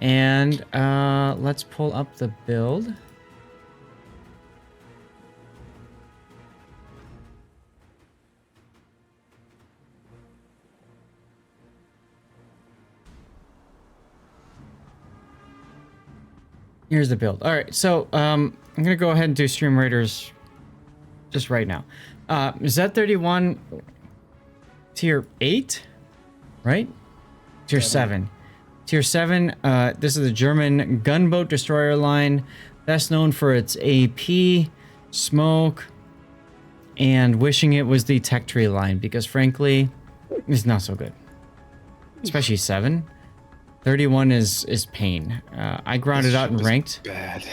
And let's pull up the build. Here's the build. All right, so I'm gonna go ahead and do Stream Raiders just right now. Z-31 tier 8, right? Tier 7. Tier 7, this is the German gunboat destroyer line, best known for its AP, smoke, and wishing it was the tech tree line, because frankly, it's not so good. Especially 7. 31 is pain. I grounded out and ranked. Bad.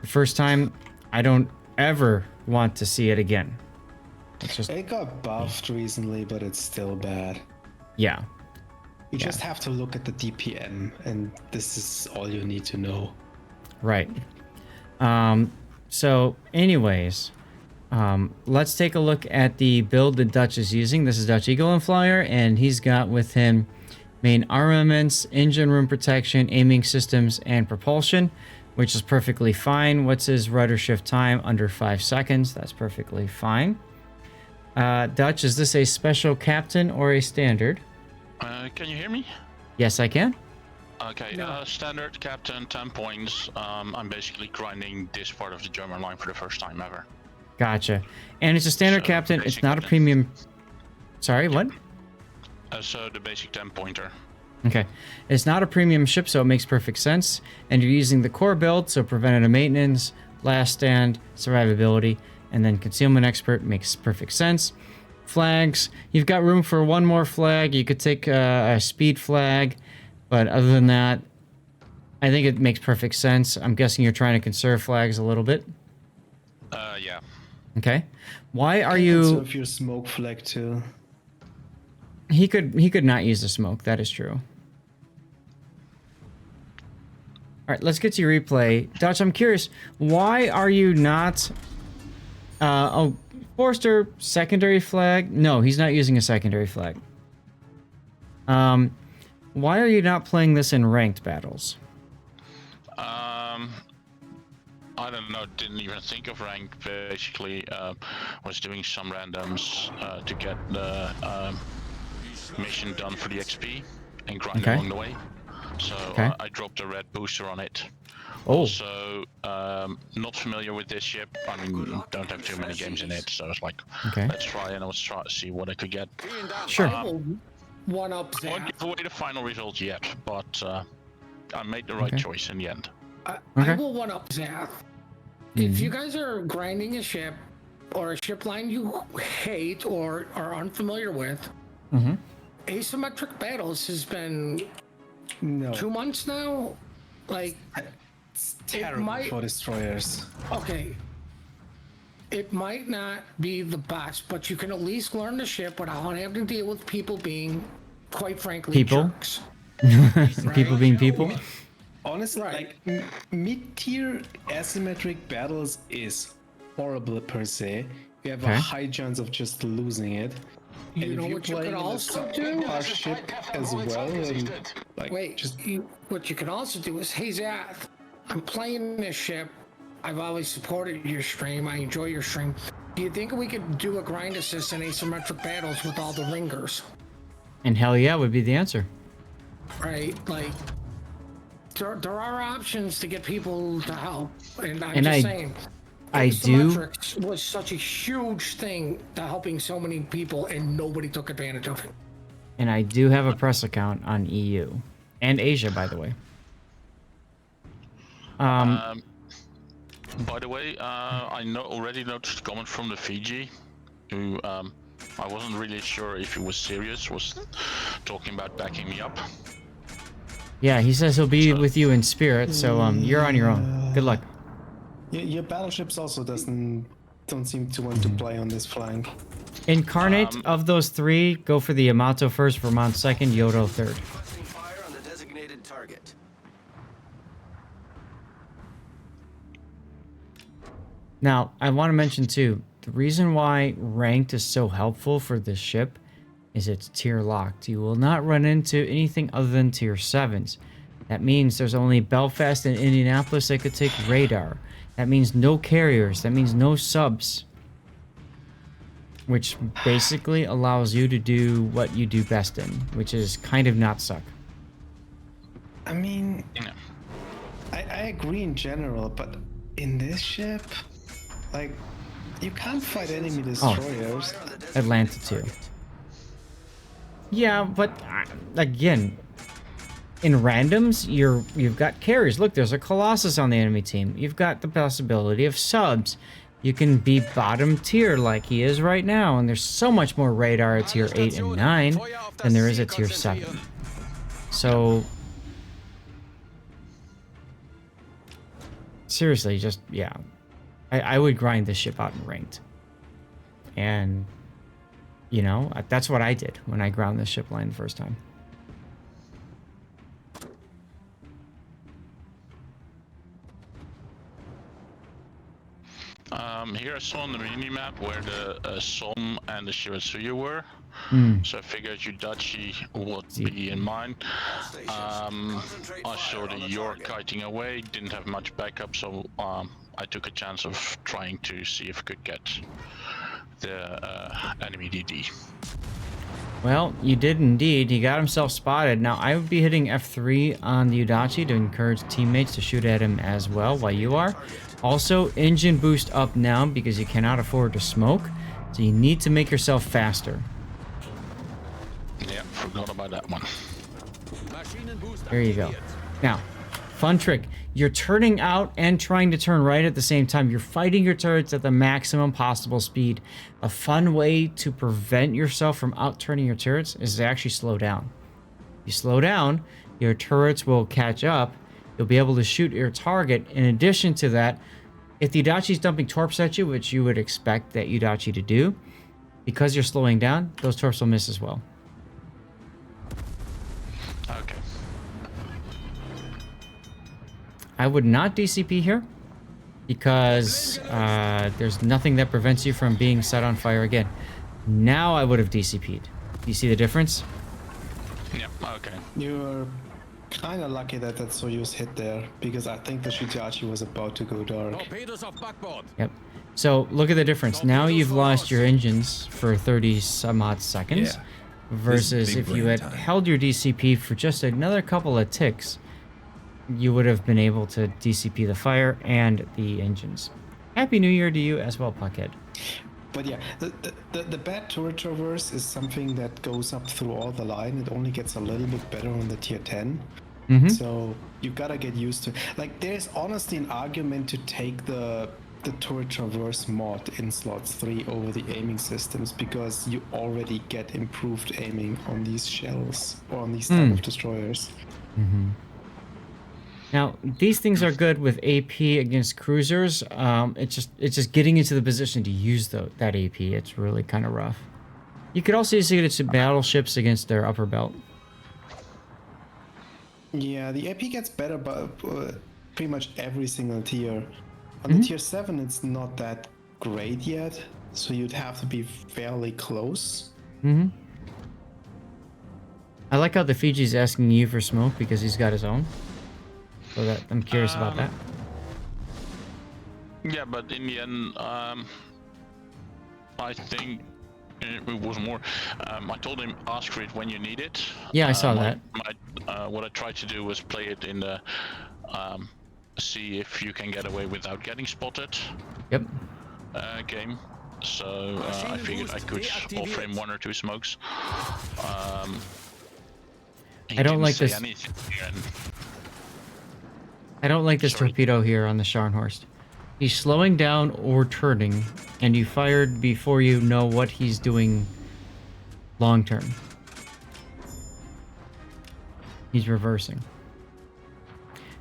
The first time, I don't ever want to see it again. It's just, It got buffed recently, but it's still bad. yeah. You just have to look at the DPM, and this is all you need to know. Right. So anyways, let's take a look at the build that Dutch is using. This is Dutch Eagle and Flyer, and he's got with him main armaments, engine room protection, aiming systems, and propulsion, which is perfectly fine. What's his rudder shift time? Under 5 seconds. That's perfectly fine. Dutch, is this a special captain or a standard? Can you hear me? Yes, I can. Okay, standard captain, 10 points. I'm basically grinding this part of the German line for the first time ever. Gotcha. And it's a standard So, captain. It's basic not a captain. premium. Sorry, what? So the basic 10 pointer. Okay. It's not a premium ship, so it makes perfect sense. And you're using the core build, so preventative maintenance, last stand, survivability, and then concealment expert makes perfect sense. Flags. You've got room for one more flag. You could take a speed flag, but other than that, I think it makes perfect sense. I'm guessing you're trying to conserve flags a little bit. Yeah. Okay. Why are So you... if your smoke flag too. He could not use the smoke. That is true. All right, let's get to your replay. Dutch, I'm curious. Why are you not... oh, Forster, secondary flag? No, he's not using a secondary flag. Why are you not playing this in ranked battles? I don't know, didn't even think of rank. Basically, was doing some randoms to get the mission done for the XP and grind along the way. So I dropped a red booster on it. Oh. Also, not familiar with this ship. I mean, don't have too many games in it, so it's like, let's try, and I was trying to see what I could get. Sure. One up I won't give away the final result yet, but I made the right choice in the end. I will one up Zath. If you guys are grinding a ship or a ship line you hate or are unfamiliar with, asymmetric battles has been 2 months now. Like, It's terrible for destroyers. okay, it might not be the best, but you can at least learn the ship without having to deal with people being, quite frankly, jerks. People being people? Honestly, like mid-tier asymmetric battles is horrible per se. You have a high chance of just losing it. You and know if you're what you playing could in a also do? subpar ship as well, and like What you can also do is, hey Zath, I'm playing this ship. I've always supported your stream. I enjoy your stream. Do you think we could do a grind assist in asymmetric battles with all the ringers? And hell yeah would be the answer. Right, like there are options to get people to help, and I'm And just I saying. do. Asymmetrics was such a huge thing to helping so many people, and nobody took advantage of it. And I do have a press account on EU and Asia, by the way. By the way, I already noticed a comment from the Fiji, who I wasn't really sure if he was serious, was talking about backing me up. Yeah, he says he'll be with you in spirit, so you're on your own. Good luck. your battleships also don't seem to want to play on this flank. Incarnate of those three, go for the Yamato first, Vermont second, Yodo third. Fire on the designated target. Now, I want to mention too, the reason why ranked is so helpful for this ship is it's tier locked. You will not run into anything other than tier 7s. That means there's only Belfast and Indianapolis that could take radar. That means no carriers. That means no subs. Which basically allows you to do what you do best in, which is kind of not suck. I mean, I agree in general, but in this ship, like, you can't fight enemy destroyers. Atlanta too. Yeah, but again, in randoms, you've got carriers. Look, there's a Colossus on the enemy team. You've got the possibility of subs. You can be bottom tier like he is right now, and there's so much more radar at tier 8 and 9 than there is at tier 7. So seriously, just yeah. I would grind this ship out in ranked. And you know, that's what I did when I ground this ship line the first time. Here I saw on the mini-map where the Som and the Shiratsuya were. So I figured Yudachi would be in mine. I saw the York kiting away, didn't have much backup, so I took a chance of trying to see if I could get the enemy DD. Well, you did indeed. He got himself spotted. Now, I would be hitting F3 on the Yudachi to encourage teammates to shoot at him as well while you are. Also, engine boost up now because you cannot afford to smoke. So you need to make yourself faster. Yeah, forgot about that one. There you go. Now, fun trick. You're turning out and trying to turn right at the same time. You're fighting your turrets at the maximum possible speed. A fun way to prevent yourself from out-turning your turrets is to actually slow down. You slow down, your turrets will catch up. You'll be able to shoot your target. In addition to that, if the Yudachi's dumping torps at you, which you would expect that Yudachi to do, because you're slowing down, those torps will miss as well. Okay. I would not DCP here because there's nothing that prevents you from being set on fire again. Now I would have DCP'd. Do you see the difference? Yeah, okay. You're kind of lucky that that Soyuz hit there, because I think the Shidachi was about to go dark. Yep. So look at the difference. Now you've lost your engines for 30 some odd seconds. Yeah. Versus if you had held your DCP for just another couple of ticks, you would have been able to DCP the fire and the engines. Happy New Year to you as well, Puckhead. But yeah, the bad turret traverse is something that goes up through all the line. It only gets a little bit better on the tier 10. So you gotta get used to it. Like, there's honestly an argument to take the turret traverse mod in slots 3 over the aiming systems, because you already get improved aiming on these shells or on these type of destroyers. Now, these things are good with AP against cruisers. It's just getting into the position to use that AP. It's really kind of rough. You could also use it against battleships against their upper belt. Yeah, the AP gets better by pretty much every single tier. On the tier 7, it's not that great yet, so you'd have to be fairly close. I like how the Fiji's asking you for smoke because he's got his own. So that I'm curious about that. Yeah, but in the end, I think it was more. I told him ask for it when you need it. Yeah, I saw that. What I tried to do was play it in the see if you can get away without getting spotted. Yep. Game. So I figured I could offer him 1 or 2 smokes. I don't like this. I don't like this torpedo here on the Scharnhorst. He's slowing down or turning, and you fired before you know what he's doing long term. He's reversing.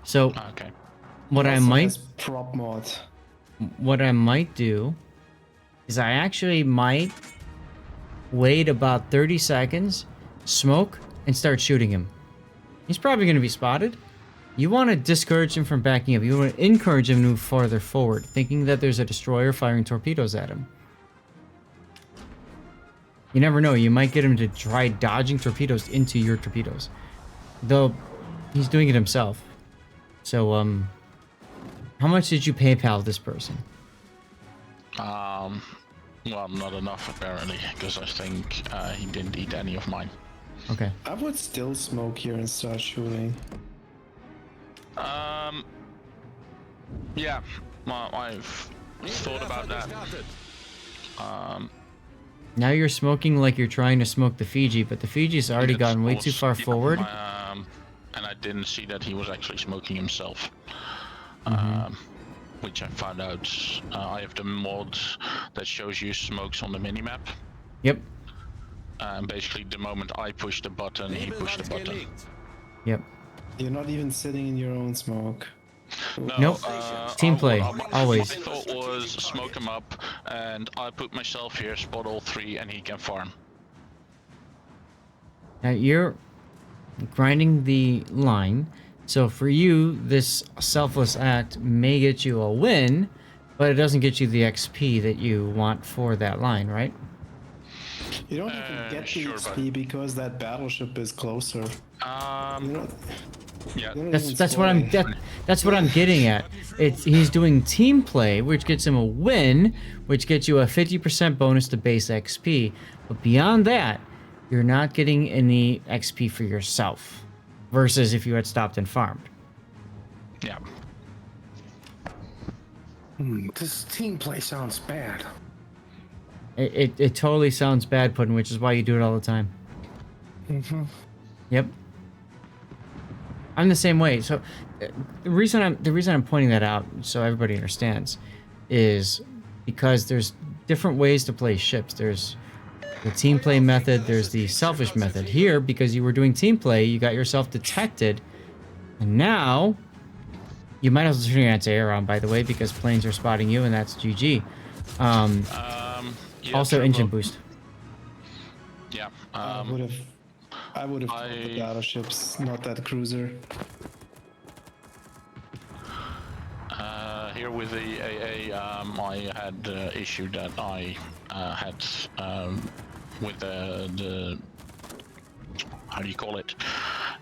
So, Okay. what I Also might has prop mod. what I might do is I actually might wait about 30 seconds, smoke, and start shooting him. He's probably going to be spotted. You want to discourage him from backing up. You want to encourage him to move farther forward, thinking that there's a destroyer firing torpedoes at him. You never know. You might get him to try dodging torpedoes into your torpedoes. The He's doing it himself. So, how much did you PayPal this person? Well, not enough apparently, because I think he didn't eat any of mine. Okay. I would still smoke here and start shooting. Yeah, well, I've thought about that. Now you're smoking like you're trying to smoke the Fiji, but the Fiji's already gotten way too far forward. And I didn't see that he was actually smoking himself. Which I found out. I have the mod that shows you smokes on the minimap. Yep. And basically, the moment I push the button, he pushed the button. Yep. You're not even sitting in your own smoke. No, Nope. Team play, always. My thought was smoke him up, and I put myself here, spot all three, and he can farm. Now you're grinding the line, so for you, this selfless act may get you a win, but it doesn't get you the XP that you want for that line, right? You don't even get the sure, XP because that battleship is closer. Yeah. That's what I'm that's what I'm getting at. He's doing team play, which gets him a win, which gets you a 50% bonus to base XP. But beyond that, you're not getting any XP for yourself. Versus if you had stopped and farmed. Yeah. This team play sounds bad. It totally sounds bad, Puddin', which is why you do it all the time. Yep. I'm the same way. So the reason I'm pointing that out, so everybody understands, is because there's different ways to play ships. There's the team play method. There's the selfish method. Here, because you were doing team play, you got yourself detected, and now you might as well turn your anti-air on, by the way, because planes are spotting you, and that's GG. Yeah, also, engine boost. Yeah. I would have thought the battleships, not that cruiser. Here with the AA, I had the issue that I had with the how do you call it?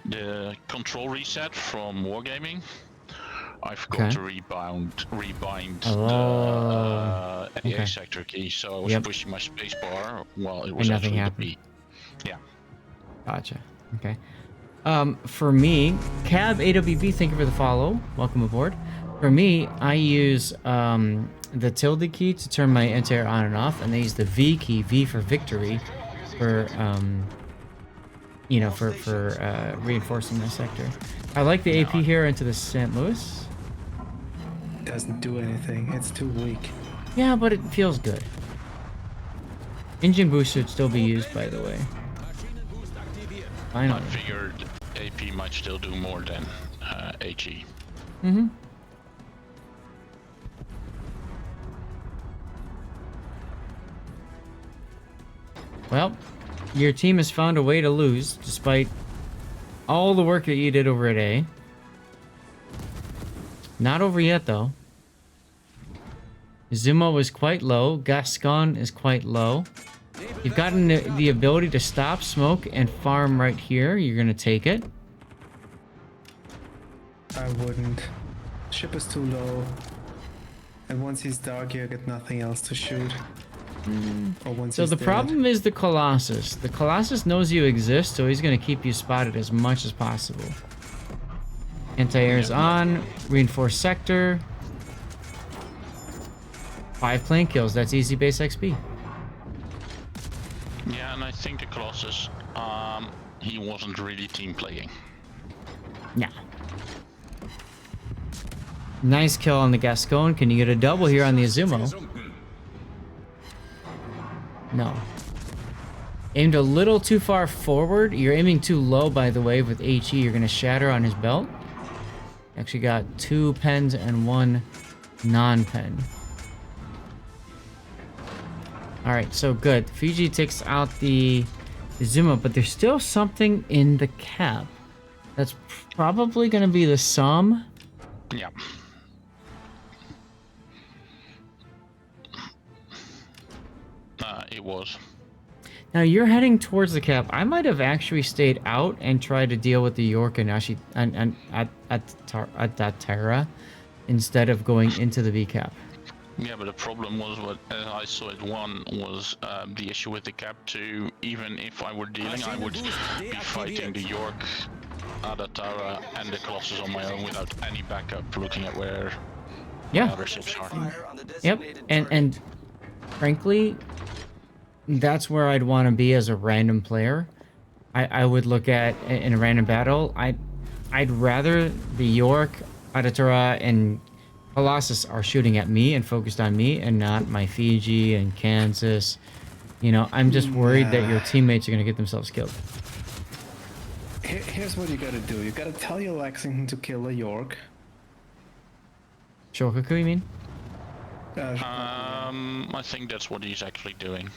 The control reset from Wargaming. I forgot to rebind the AA sector key, so I was pushing my spacebar while it was nothing actually happened. the B. Yeah. Gotcha. Okay. For me, Cab AWB, thank you for the follow. Welcome aboard. For me, I use the tilde key to turn my anti-air on and off, and I use the V key, V for victory, for for reinforcing my sector. I like the AP here into the St. Louis. Doesn't do anything. It's too weak. Yeah, but it feels good. Engine boost should still be used, by the way. Finally. I figured AP might still do more than HE. Well, your team has found a way to lose, despite all the work that you did over at A. Not over yet, though. Zuma is quite low. Gascon is quite low. You've gotten the ability to stop, smoke, and farm right here. You're going to take it. I wouldn't. Ship is too low. And once he's dark, you get nothing else to shoot. Or once So he's the dead. problem is the Colossus. The Colossus knows you exist, so he's going to keep you spotted as much as possible. Anti-air's on. Reinforced sector. 5 plane kills. That's easy base XP. Yeah, and I think the Colossus, he wasn't really team playing. Yeah. Nice kill on the Gascon. Can you get a double here on the Azumo? No. Aimed a little too far forward. You're aiming too low, by the way, with HE. You're going to shatter on his belt. Actually got 2 pens and 1 non-pen. Alright, so good. Fiji takes out the Zuma, but there's still something in the cap. That's probably going to be the sum. Yeah. It was. Now you're heading towards the cap. I might have actually stayed out and tried to deal with the York and actually and at that Terra instead of going into the B cap. Yeah, but the problem was what I saw it. One was the issue with the cap. Two, even if I were dealing, I would be fighting the York, Adatara, and the Colossus on my own without any backup. Looking at where the other ships are. Fire on the Yep, designated and target. frankly, that's where I'd want to be as a random player. I would look at in a random battle. I'd rather the York, Adatura, and Colossus are shooting at me and focused on me, and not my Fiji and Kansas. You know, I'm just worried that your teammates are gonna get themselves killed. Here's what you gotta do. You gotta tell your Lexington to kill the York. Shokaku, you mean? I think that's what he's actually doing.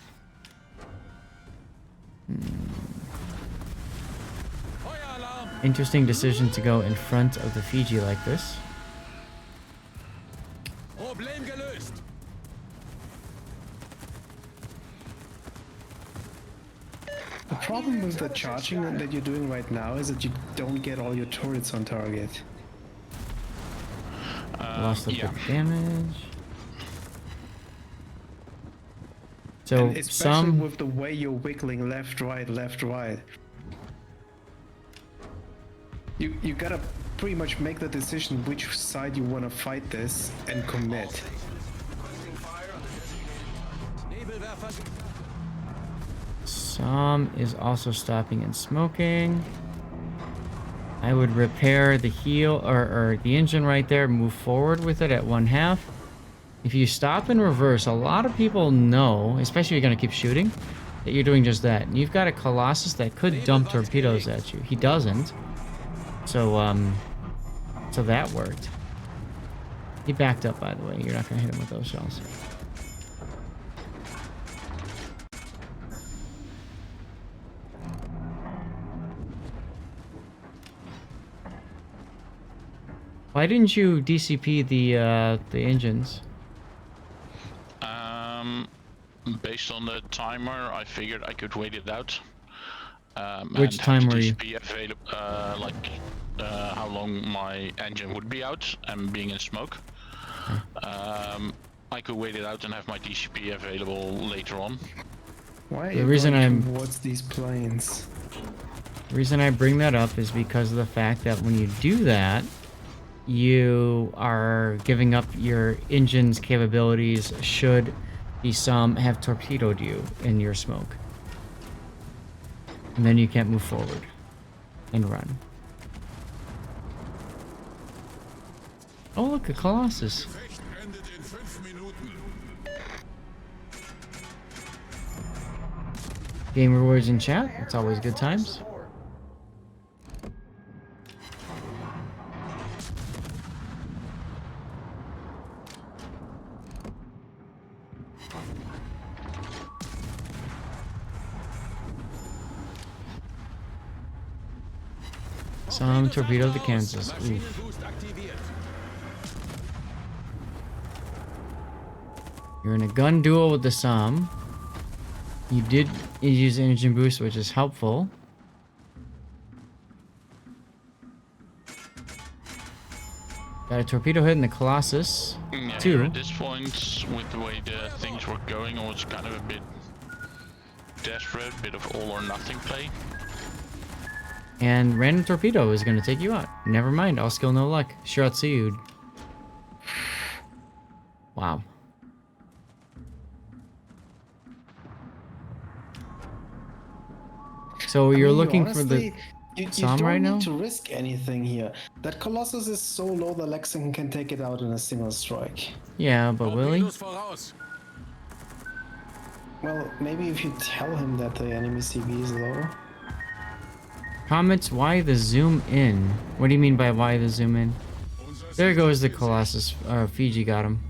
Interesting decision to go in front of the Fiji like this. Problem gelöst. The problem with the charging that you're doing right now is that you don't get all your turrets on target. Lost a bit Yeah. of damage. So And especially some with the way you're wiggling left, right, left, right. You gotta pretty much make the decision which side you wanna fight this and commit. Requesting fire on the designated Nebelwerfer. Some is also stopping and smoking. I would repair the heel or the engine right there, move forward with it at 1/2. If you stop and reverse, a lot of people know, especially if you're gonna keep shooting, that you're doing just that. And you've got a Colossus that could dump torpedoes at you. He doesn't. So that worked. He backed up, by the way. You're not gonna hit him with those shells. Why didn't you DCP the engines? Based on the timer, I figured I could wait it out. Which and time have were you? DCP how long my engine would be out and being in smoke. I could wait it out and have my DCP available later on. Why are The you reason going I'm- towards these planes? The reason I bring that up is because of the fact that when you do that, you are giving up your engine's capabilities should the some have torpedoed you in your smoke. And then you can't move forward and run. Oh, look, a Colossus. Gefecht endet in 5 Minuten. Game rewards in chat. It's always good times. Some torpedo the Kansas. Oof. Maschinenboost aktiviert. You're in a gun duel with the Somme. You did use engine boost, which is helpful. Got a torpedo hit in the Colossus. Yeah, Two. At this point, with the way the things were going, I was kind of a bit desperate, bit of all or nothing play. And random torpedo is going to take you out. Never mind, all skill, no luck. Shiratsu'd. Wow. So you're looking for the You Somme don't right need now? to risk anything here. That Colossus is so low that Lexington can take it out in a single strike. Yeah, but Willie? Torpedos voraus. Well, maybe if you tell him that the enemy CB is low. Comments, why the zoom in? What do you mean by why the zoom in? There goes the Colossus. Fiji got him.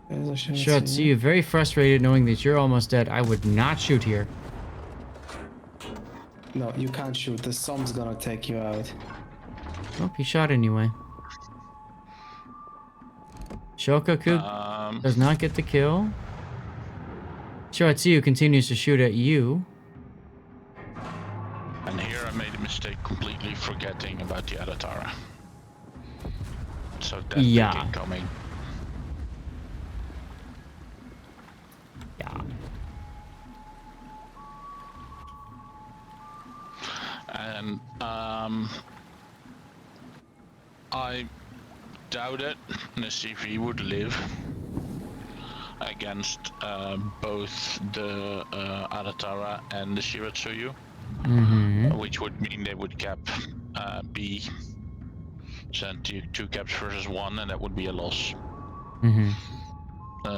There's a Shiratsu, very frustrated knowing that you're almost dead. I would not shoot here. No, you can't shoot. The Somme's gonna take you out. Oh, he shot anyway. Shokaku does not get the kill. Shiratsu continues to shoot at you. And here I made a mistake completely forgetting about the Adatara. So that Yeah. big incoming. Yeah. And I doubted the CV would live against both the Adatara and the Shiratsuyu, which would mean they would cap B. So two caps versus one, and that would be a loss.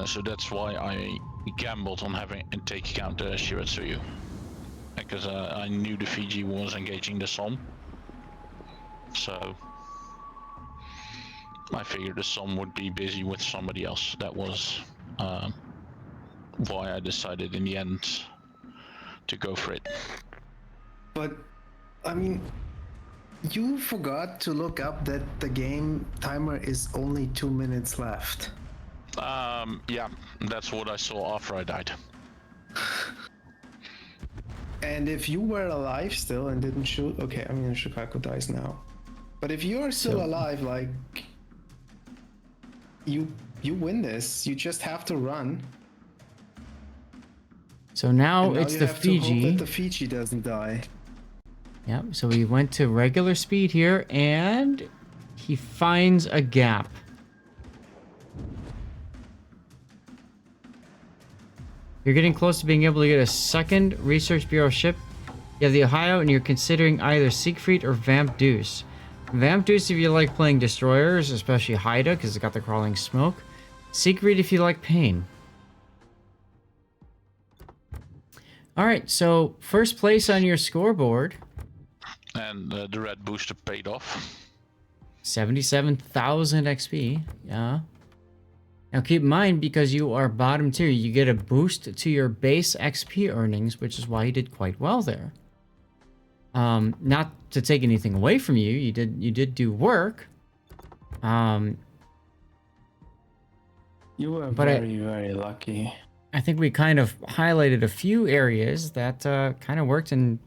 So that's why I gambled on having and taking out the Shiratsuyu, because I knew the Fiji was engaging the Som. So I figured the Som would be busy with somebody else. That was why I decided in the end to go for it. But, I mean, you forgot to look up that the game timer is only 2 minutes left. Yeah, that's what I saw after I died. And if you were alive still and didn't shoot, okay, I mean, Shikaku dies now. But if you are still alive, like, you win this. You just have to run. So now And it's you the have to hope Fiji. that the Fiji doesn't die. Yep, so we went to regular speed here, and he finds a gap. You're getting close to being able to get a second Research Bureau ship. You have the Ohio, and you're considering either Siegfried or Vamp Deuce. Vamp Deuce if you like playing destroyers, especially Haida, because it's got the crawling smoke. Siegfried if you like pain. Alright, so first place on your scoreboard. And the red booster paid off. 77,000 XP, yeah. Now keep in mind, because you are bottom tier, you get a boost to your base XP earnings, which is why you did quite well there. Not to take anything away from you, you did do work. You were very lucky. I think we kind of highlighted a few areas that kind of worked and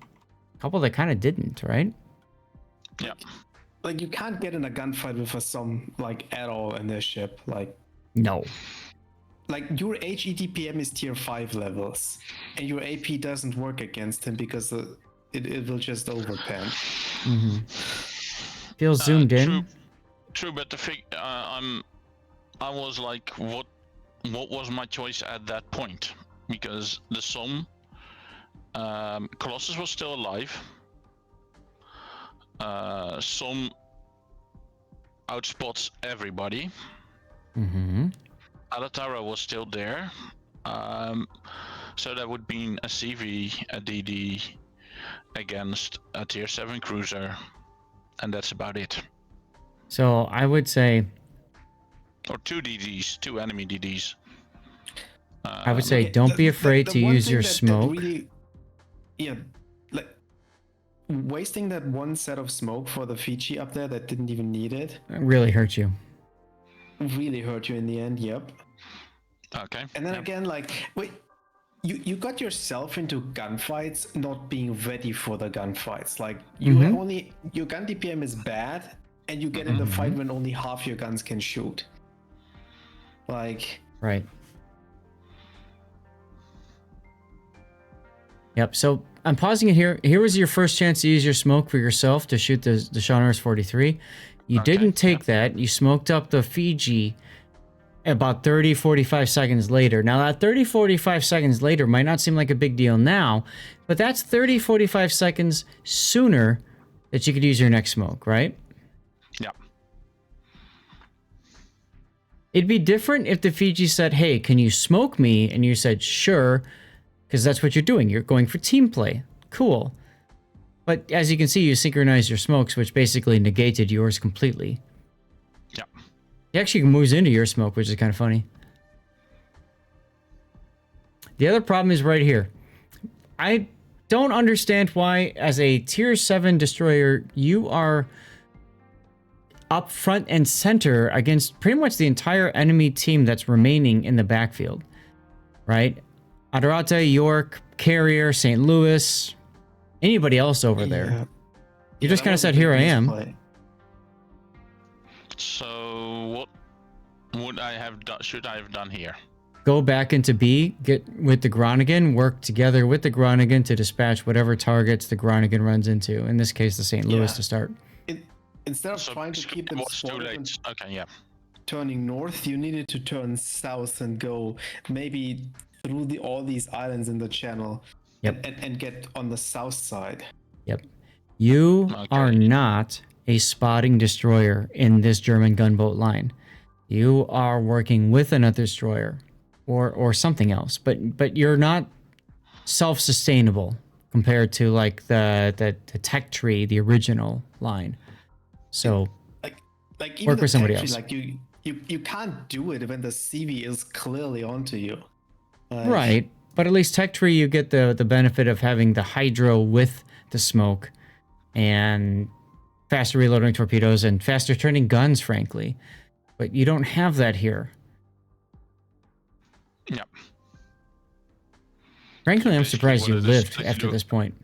a couple that kind of didn't, right? Yeah. Like, you can't get in a gunfight with a Som, like, at all in this ship. No. Like, your HETPM is tier 5 levels, and your AP doesn't work against him because it will just overpan. Feels zoomed in. True, but the thing, I was like, what was my choice at that point? Because the Som, Colossus was still alive. Som outspots everybody. Alatara was still there. So that would mean a CV, a DD against a tier 7 cruiser, and that's about it. So I would say... Or 2 DDs, 2 enemy DDs. I would say don't be afraid to use your smoke. Like, wasting that one set of smoke for the Fiji up there that didn't even need it. It really hurt you. Really hurt you in the end, yep. Okay. And then again, like, wait, you got yourself into gunfights not being ready for the gunfights. Like, your gun DPM is bad, and you get in the fight when only half your guns can shoot. Like... Right. Yep, so I'm pausing it here. Here was your first chance to use your smoke for yourself to shoot the Shawners 43. You didn't take that. You smoked up the Fiji about 30, 45 seconds later. Now, that 30, 45 seconds later might not seem like a big deal now, but that's 30, 45 seconds sooner that you could use your next smoke, right? Yeah. It'd be different if the Fiji said, hey, can you smoke me? And you said, sure, because that's what you're doing. You're going for team play. Cool. But as you can see, you synchronized your smokes, which basically negated yours completely. Yeah. He actually moves into your smoke, which is kind of funny. The other problem is right here. I don't understand why, as a tier 7 destroyer, you are up front and center against pretty much the entire enemy team that's remaining in the backfield, right? Adarate, York, Carrier, St. Louis, anybody else over there. You just kind of said, here I am. Play. So what would I have done? Should I have done here? Go back into B, get with the Groningen, work together with the Groningen to dispatch whatever targets the Groningen runs into. In this case, the St. Louis to start. Instead of trying to keep them too late. Okay, yeah. Turning north, you needed to turn south and go maybe through all these islands in the channel. Yep. And get on the south side. Yep. You are not a spotting destroyer in this German gunboat line. You are working with another destroyer or something else, but you're not self-sustainable compared to like the tech tree, the original line. So like even work with somebody tree, else. like you can't do it when the CV is clearly onto you. Right. But at least tech tree, you get the benefit of having the hydro with the smoke and faster reloading torpedoes and faster turning guns, frankly. But you don't have that here. Yeah. Frankly, I'm surprised you lived after this point.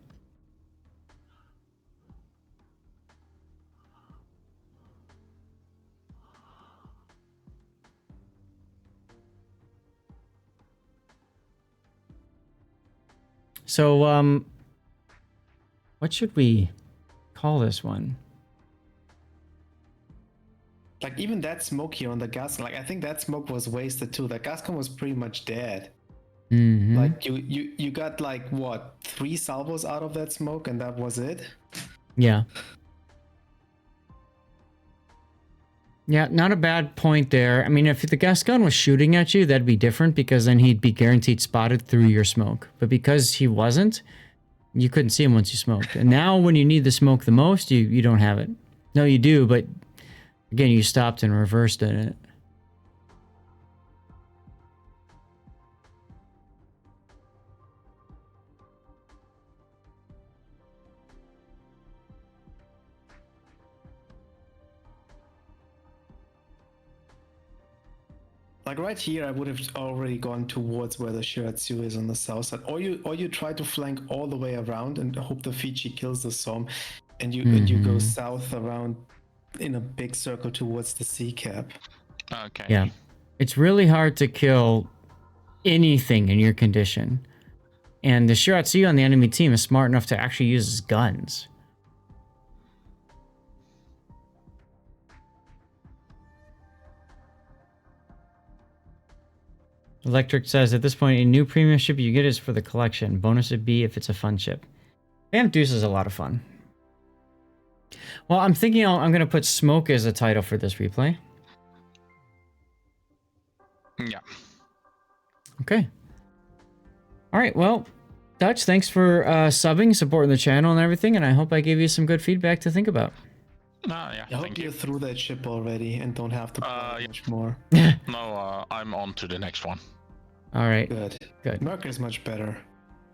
So, what should we call this one? Like even that smoke here on the gas, like I think that smoke was wasted too. The Gascon was pretty much dead. Mm-hmm. Like you got like what 3 salvos out of that smoke, and that was it. Yeah. Yeah, not a bad point there. I mean, if the Gascon was shooting at you, that'd be different because then he'd be guaranteed spotted through your smoke. But because he wasn't, you couldn't see him once you smoked. And now when you need the smoke the most, you don't have it. No, you do, but again, you stopped and reversed it. Like right here, I would have already gone towards where the Shiratsu is on the south side, or you try to flank all the way around and hope the Fiji kills the Somme, and you go south around in a big circle towards the sea cap. Okay. Yeah, it's really hard to kill anything in your condition, and the Shiratsu on the enemy team is smart enough to actually use his guns. Electric says, at this point, a new premium ship you get is for the collection. Bonus would be if it's a fun ship. Bam Deuce is a lot of fun. Well, I'm thinking I'm going to put Smoke as a title for this replay. Yeah. Okay. All right, well, Dutch, thanks for subbing, supporting the channel and everything, and I hope I gave you some good feedback to think about. Yeah, I hope you're through that ship already and don't have to play much more. No, I'm on to the next one. All right. Good. Good. Merc is much better.